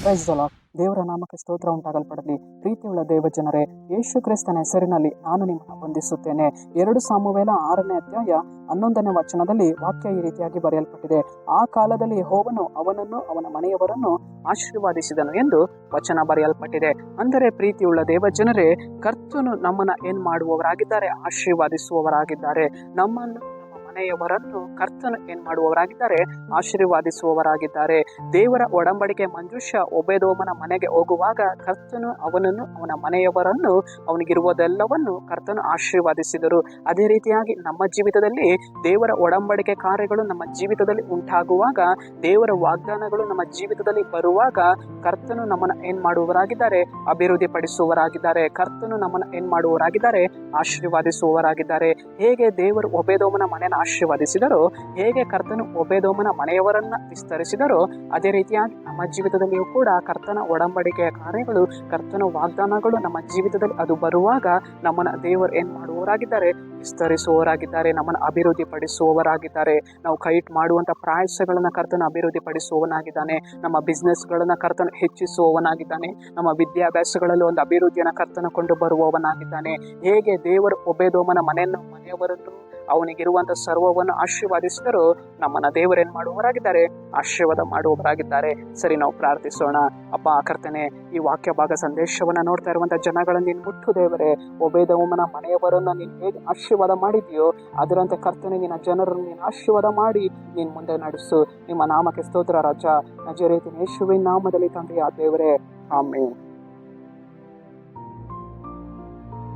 Praise the lord. ದೇವರ ನಾಮಕ್ಕೆ ಸ್ತೋತ್ರ ಉಂಟಾಗಲ್ಪಡಲಿ. ಪ್ರೀತಿಯುಳ್ಳ ದೇವ ಜನರೇ, ಯೇಸು ಕ್ರಿಸ್ತನ ಹೆಸರಿನಲ್ಲಿ ನಾನು ನಿಮ್ಮನ್ನು ವಂದಿಸುತ್ತೇನೆ. 2 ಸಾಮುವೇಲ 6ನೇ ಅಧ್ಯಾಯ 11ನೇ ವಚನದಲ್ಲಿ ವಾಕ್ಯ ಈ ರೀತಿಯಾಗಿ ಬರೆಯಲ್ಪಟ್ಟಿದೆ. ಆ ಕಾಲದಲ್ಲಿ ಯೆಹೋವನು ಅವನನ್ನು ಅವನ ಮನೆಯವರನ್ನು ಆಶೀರ್ವಾದಿಸಿದನು ಎಂದು ವಚನ ಬರೆಯಲ್ಪಟ್ಟಿದೆ. ಅಂದರೆ ಪ್ರೀತಿಯುಳ್ಳ ದೇವ ಜನರೇ, ಕರ್ತನು ನಮ್ಮನ್ನ ಏನ್ ಮಾಡುವವರಾಗಿದ್ದಾರೆ? ಆಶೀರ್ವಾದಿಸುವವರಾಗಿದ್ದಾರೆ. ನಮ್ಮನ್ನು ಮನೆಯವರನ್ನು ಕರ್ತನು ಏನ್ ಮಾಡುವವರಾಗಿದ್ದಾರೆ? ಆಶೀರ್ವಾದಿಸುವವರಾಗಿದ್ದಾರೆ. ದೇವರ ಒಡಂಬಡಿಕೆ ಮಂಜೂಷ ಒಬೇದೋಮನ ಮನೆಗೆ ಹೋಗುವಾಗ ಕರ್ತನು ಅವನನ್ನು ಅವನ ಮನೆಯವರನ್ನು ಅವನಿಗಿರುವುದೆಲ್ಲವನ್ನು ಕರ್ತನು ಆಶೀರ್ವಾದಿಸಿದರು. ಅದೇ ರೀತಿಯಾಗಿ ನಮ್ಮ ಜೀವಿತದಲ್ಲಿ ದೇವರ ಒಡಂಬಡಿಕೆ ಕಾರ್ಯಗಳು ನಮ್ಮ ಜೀವಿತದಲ್ಲಿ ಉಂಟಾಗುವಾಗ, ದೇವರ ವಾಗ್ದಾನಗಳು ನಮ್ಮ ಜೀವಿತದಲ್ಲಿ ಬರುವಾಗ ಕರ್ತನು ನಮ್ಮನ್ನ ಏನ್ ಮಾಡುವವರಾಗಿದ್ದಾರೆ? ಅಭಿವೃದ್ಧಿ ಪಡಿಸುವವರಾಗಿದ್ದಾರೆ. ಕರ್ತನು ನಮ್ಮನ್ನ ಏನ್ ಮಾಡುವವರಾಗಿದ್ದಾರೆ? ಆಶೀರ್ವಾದಿಸುವವರಾಗಿದ್ದಾರೆ. ಹೇಗೆ ದೇವರು ಒಬೇದೋಮನ ಮನೆಯನ್ನು ಆಶೀರ್ವಾದಿಸಿದರೋ, ಹೇಗೆ ಕರ್ತನು ಒಬೇದೋಮನ ಮನೆಯವರನ್ನ ವಿಸ್ತರಿಸಿದರೋ, ಅದೇ ರೀತಿಯಾಗಿ ನಮ್ಮ ಜೀವಿತದಲ್ಲಿಯೂ ಕೂಡ ಕರ್ತನ ಒಡಂಬಡಿಕೆಯ ಕಾರ್ಯಗಳು, ಕರ್ತನ ವಾಗ್ದಾನಗಳು ನಮ್ಮ ಜೀವಿತದಲ್ಲಿ ಅದು ಬರುವಾಗ ನಮ್ಮನ್ನ ದೇವರು ಏನ್ ಮಾಡುವವರಾಗಿದ್ದಾರೆ? ವಿಸ್ತರಿಸುವವರಾಗಿದ್ದಾರೆ. ನಮ್ಮನ್ನು ಅಭಿವೃದ್ಧಿ ಪಡಿಸುವವರಾಗಿದ್ದಾರೆ. ನಾವು ಕೈಟ್ ಮಾಡುವಂತ ಪ್ರಯಾಸಗಳನ್ನ ಕರ್ತನ ಅಭಿವೃದ್ಧಿ ಪಡಿಸುವವನಾಗಿದ್ದಾನೆ. ನಮ್ಮ ಬಿಸ್ನೆಸ್ಗಳನ್ನ ಕರ್ತನ ಹೆಚ್ಚಿಸುವವನಾಗಿದ್ದಾನೆ. ನಮ್ಮ ವಿದ್ಯಾಭ್ಯಾಸಗಳಲ್ಲಿ ಒಂದು ಅಭಿವೃದ್ಧಿಯನ್ನು ಕರ್ತನ ಕೊಂಡು ಬರುವವನಾಗಿದ್ದಾನೆ. ಹೇಗೆ ದೇವರು ಒಬೇದೋಮನ ಮನೆಯವರನ್ನು ಅವನಿಗಿರುವಂತ ಸರ್ವವನ್ನು ಆಶೀರ್ವಾದಿಸಿದರೂ, ನಮ್ಮನ್ನ ದೇವರೇನ್ ಮಾಡುವವರಾಗಿದ್ದಾರೆ? ಆಶೀರ್ವಾದ ಮಾಡುವವರಾಗಿದ್ದಾರೆ. ಸರಿ, ನಾವು ಪ್ರಾರ್ಥಿಸೋಣ. ಅಪ್ಪ ಕರ್ತನೆ, ಈ ವಾಕ್ಯ ಭಾಗ ಸಂದೇಶವನ್ನ ನೋಡ್ತಾ ಇರುವಂತ ಜನಗಳನ್ನು ನೀನು ಮುಟ್ಟು ದೇವರೇ. ಒಬೇದೋಮನ ಮನೆಯವರನ್ನ ನೀನು ಹೇಗೆ ಆಶೀರ್ವಾದ ಮಾಡಿದೆಯೋ ಅದರಂತೆ ಕರ್ತನೆ ನಿನ್ನ ಜನರನ್ನು ನೀನು ಆಶೀರ್ವಾದ ಮಾಡಿ ನೀನು ಮುಂದೆ ನಡೆಸು. ನಿಮ್ಮ ನಾಮಕ್ಕೆ ಸ್ತೋತ್ರ ರಾಜ. ನಜರೇತಿನ ಯೇಸುವಿನ ನಾಮದಲ್ಲಿ ತಂದೆಯ ದೇವರೇ, ಆಮೆನ್.